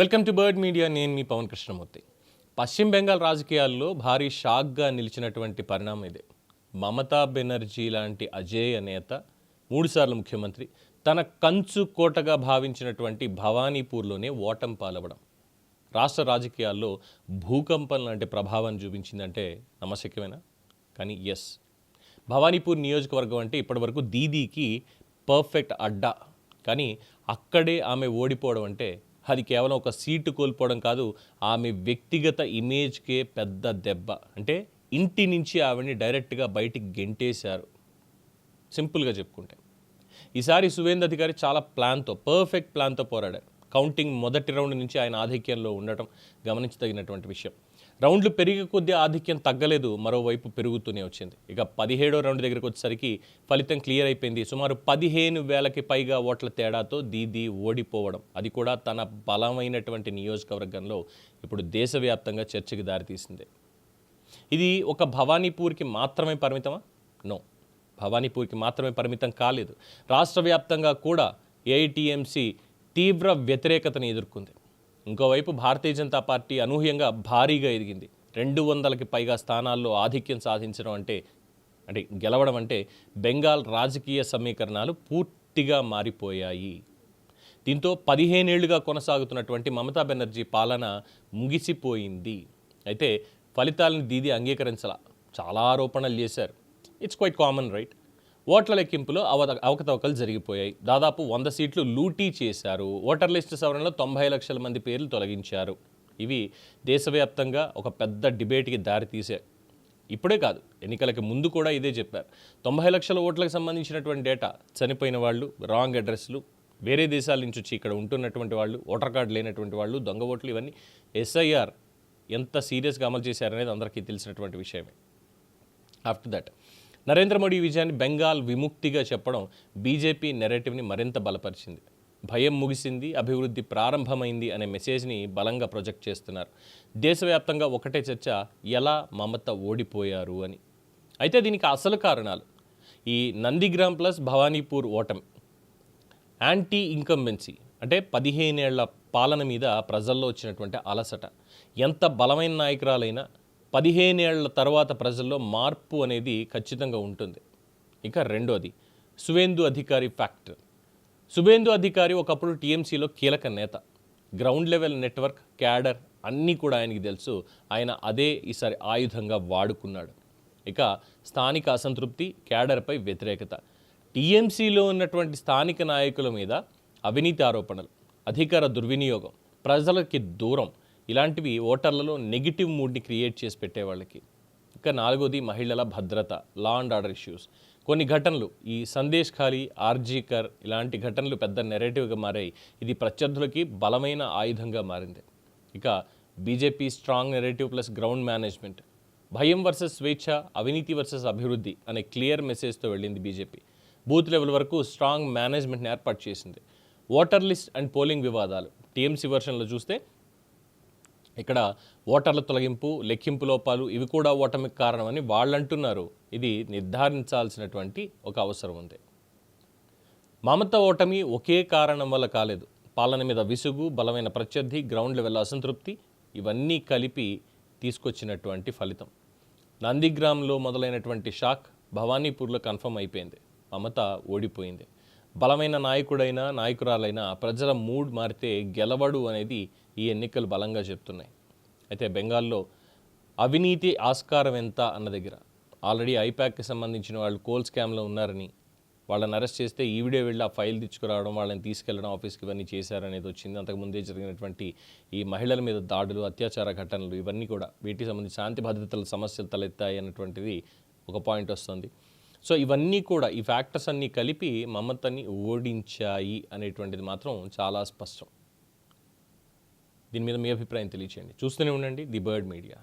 Welcome to bird media. నేను మీ పవన్ కృష్ణమూర్తి. పశ్చిమ బెంగాల్ రాజకీయాల్లో భారీ షాక్గా నిలిచినటువంటి పరిణామం ఇదే. మమతా బెనర్జీ లాంటి అజేయ నేత, 3 సార్లు ముఖ్యమంత్రి, తన కంచు కోటగా భావించినటువంటి భవానీపూర్లోనే ఓటమి పాలవడం రాష్ట్ర రాజకీయాల్లో భూకంపం లాంటి ప్రభావాన్ని చూపించిందంటే నమ్మశక్యమేనా? కానీ ఎస్, భవానీపూర్ నియోజకవర్గం అంటే ఇప్పటివరకు దీదీకి పర్ఫెక్ట్ అడ్డా. కానీ అక్కడే ఆమె ఓడిపోవడం అంటే అది కేవలం ఒక సీటు కోల్పోవడం కాదు, ఆమె వ్యక్తిగత ఇమేజ్కే పెద్ద దెబ్బ. అంటే ఇంటి నుంచి ఆవిడని డైరెక్ట్గా బయటికి గెంటేశారు. సింపుల్గా చెప్పుకుంటే ఈసారి సువేందు అధికారి చాలా పర్ఫెక్ట్ ప్లాన్తో పోరాడారు. కౌంటింగ్ మొదటి రౌండ్ నుంచి ఆయన ఆధిక్యంలో ఉండటం గమనించదగినటువంటి విషయం. రౌండ్లు పెరిగే కొద్దీ ఆధిక్యం తగ్గలేదు, మరోవైపు పెరుగుతూనే వచ్చింది. ఇక 17వ రౌండ్ దగ్గరికి వచ్చేసరికి ఫలితం క్లియర్ అయిపోయింది. సుమారు 15,000కి పైగా ఓట్ల తేడాతో దీదీ ఓడిపోవడం, అది కూడా తన బలమైనటువంటి నియోజకవర్గంలో ఇప్పుడు దేశవ్యాప్తంగా చర్చకి దారితీసింది. ఇది ఒక భవానీపూర్కి మాత్రమే పరిమితమా? నో, భవానీపూర్కి మాత్రమే పరిమితం కాలేదు. రాష్ట్ర వ్యాప్తంగా కూడా ఏఐటీఎంసీ తీవ్ర వ్యతిరేకతను ఎదుర్కొంది. ఇంకోవైపు భారతీయ జనతా పార్టీ అనూహ్యంగా భారీగా ఎదిగింది. 200కి పైగా స్థానాల్లో ఆధిక్యం సాధించడం అంటే గెలవడం అంటే బెంగాల్ రాజకీయ సమీకరణాలు పూర్తిగా మారిపోయాయి. దీంతో 15 ఏళ్లుగా కొనసాగుతున్నటువంటి మమతా బెనర్జీ పాలన ముగిసిపోయింది. అయితే ఫలితాలను దీదీ అంగీకరించాల, చాలా ఆరోపణలు చేశారు. It's quite common, right? ఓట్ల లెక్కింపులో అవకతవకలు జరిగిపోయాయి. దాదాపు 100 సీట్లు లూటీ చేశారు. ఓటర్ లిస్టు సవరణలో 90 లక్షల మంది పేర్లు తొలగించారు. ఇవి దేశవ్యాప్తంగా ఒక పెద్ద డిబేట్కి దారితీసే. ఇప్పుడే కాదు, ఎన్నికలకి ముందు కూడా ఇదే చెప్పారు. 90 లక్షల ఓట్లకు సంబంధించినటువంటి డేటా, చనిపోయిన వాళ్ళు, రాంగ్ అడ్రస్లు, వేరే దేశాల నుంచి వచ్చి ఇక్కడ ఉంటున్నటువంటి వాళ్ళు, ఓటర్ కార్డు లేనటువంటి వాళ్ళు, దొంగ ఓట్లు, ఇవన్నీ ఎస్ఐఆర్ ఎంత సీరియస్గా అమలు చేశారనేది అందరికీ తెలిసినటువంటి విషయమే. ఆఫ్టర్ దట్ నరేంద్ర మోడీ విజయాన్ని బెంగాల్ విముక్తిగా చెప్పడం బీజేపీ నెరేటివ్ని మరింత బలపరిచింది. భయం ముగిసింది, అభివృద్ధి ప్రారంభమైంది అనే మెసేజ్ని బలంగా ప్రొజెక్ట్ చేస్తున్నారు. దేశవ్యాప్తంగా ఒకటే చర్చ, ఎలా మమత ఓడిపోయారు అని. అయితే దీనికి అసలు కారణాలు ఈ నందిగ్రామ్ ప్లస్ భవానీపూర్ ఓటమి, యాంటీ ఇన్కంబెన్సీ అంటే 15 ఏళ్ల పాలన మీద ప్రజల్లో వచ్చినటువంటి అలసట. ఎంత బలమైన నాయకురాలైనా 15 ఏళ్ల తర్వాత ప్రజల్లో మార్పు అనేది ఖచ్చితంగా ఉంటుంది. ఇక రెండోది సువేందు అధికారి ఫ్యాక్టర్. సువేందు అధికారి ఒకప్పుడు టీఎంసీలో కీలక నేత. గ్రౌండ్ లెవెల్ నెట్వర్క్, క్యాడర్ అన్నీ కూడా ఆయనకి తెలుసు. ఆయన అదే ఈసారి ఆయుధంగా వాడుకున్నాడు. ఇక స్థానిక అసంతృప్తి, క్యాడర్పై వ్యతిరేకత. టీఎంసీలో ఉన్నటువంటి స్థానిక నాయకుల మీద అవినీతి ఆరోపణలు, అధికార దుర్వినియోగం, ప్రజలకి దూరం, ఇలాంటివి ఓటర్లలో నెగిటివ్ మూడ్ని క్రియేట్ చేసి పెట్టేవాళ్ళకి. ఇక నాలుగోది మహిళల భద్రత, లా అండ్ ఆర్డర్ ఇష్యూస్. కొన్ని ఘటనలు, ఈ సందేశ్ ఖాళీ, ఆర్జీకర్ ఇలాంటి ఘటనలు పెద్ద నెరేటివ్గా మారాయి. ఇది ప్రత్యర్థులకి బలమైన ఆయుధంగా మారింది. ఇక BJP strong narrative plus ground management. భయం వర్సెస్ స్వేచ్ఛ, అవినీతి వర్సెస్ అభివృద్ధి అనే క్లియర్ మెసేజ్తో వెళ్ళింది బీజేపీ. బూత్ లెవెల్ వరకు స్ట్రాంగ్ మేనేజ్మెంట్ని ఏర్పాటు చేసింది. ఓటర్ లిస్ట్ అండ్ పోలింగ్ వివాదాలు టీఎంసీ వర్షన్లో చూస్తే ఇక్కడ ఓటర్ల తొలగింపు, లెక్కింపు లోపాలు ఇవి కూడా ఓటమికి కారణమని వాళ్ళు అంటున్నారు. ఇది నిర్ధారించాల్సినటువంటి ఒక అవసరం ఉంది. మమత ఓటమి ఒకే కారణం వల్ల కాలేదు. పాలన మీద విసుగు, బలమైన ప్రత్యర్థి, గ్రౌండ్ లెవెల్ అసంతృప్తి ఇవన్నీ కలిపి తీసుకొచ్చినటువంటి ఫలితం. నందిగ్రామ్లో మొదలైనటువంటి షాక్ భవానీపూర్లో కన్ఫర్మ్ అయిపోయింది. మమత ఓడిపోయింది. బలమైన నాయకుడైనా నాయకురాలైనా ప్రజల మూడ్ మారితే గెలవడు అనేది ఈ ఎన్నికలు బలంగా చెప్తున్నాయి. అయితే బెంగాల్లో అవినీతి ఆస్కారం ఎంత అన్న దగ్గర ఆల్రెడీ ఐపాక్కి సంబంధించిన వాళ్ళు కోల్ స్కామ్లో ఉన్నారని, వాళ్ళని అరెస్ట్ చేస్తే ఈవిడే వెళ్ళి ఆ ఫైల్ తెచ్చుకురావడం, వాళ్ళని తీసుకెళ్లడం ఆఫీస్కి, ఇవన్నీ చేశారనేది వచ్చింది. అంతకుముందే జరిగినటువంటి ఈ మహిళల మీద దాడులు, అత్యాచార ఘటనలు ఇవన్నీ కూడా వీటికి సంబంధించి శాంతి భద్రతల సమస్యలు తలెత్తాయి అన్నటువంటిది ఒక పాయింట్ వస్తుంది. సో ఇవన్నీ కూడా, ఈ ఫ్యాక్టర్స్ అన్నీ కలిపి మమతని ఓడించాయి అనేటువంటిది మాత్రం చాలా స్పష్టం. దీని మీద మీ అభిప్రాయం తెలియచేయండి. చూస్తూనే ఉండండి ది బర్డ్ మీడియా.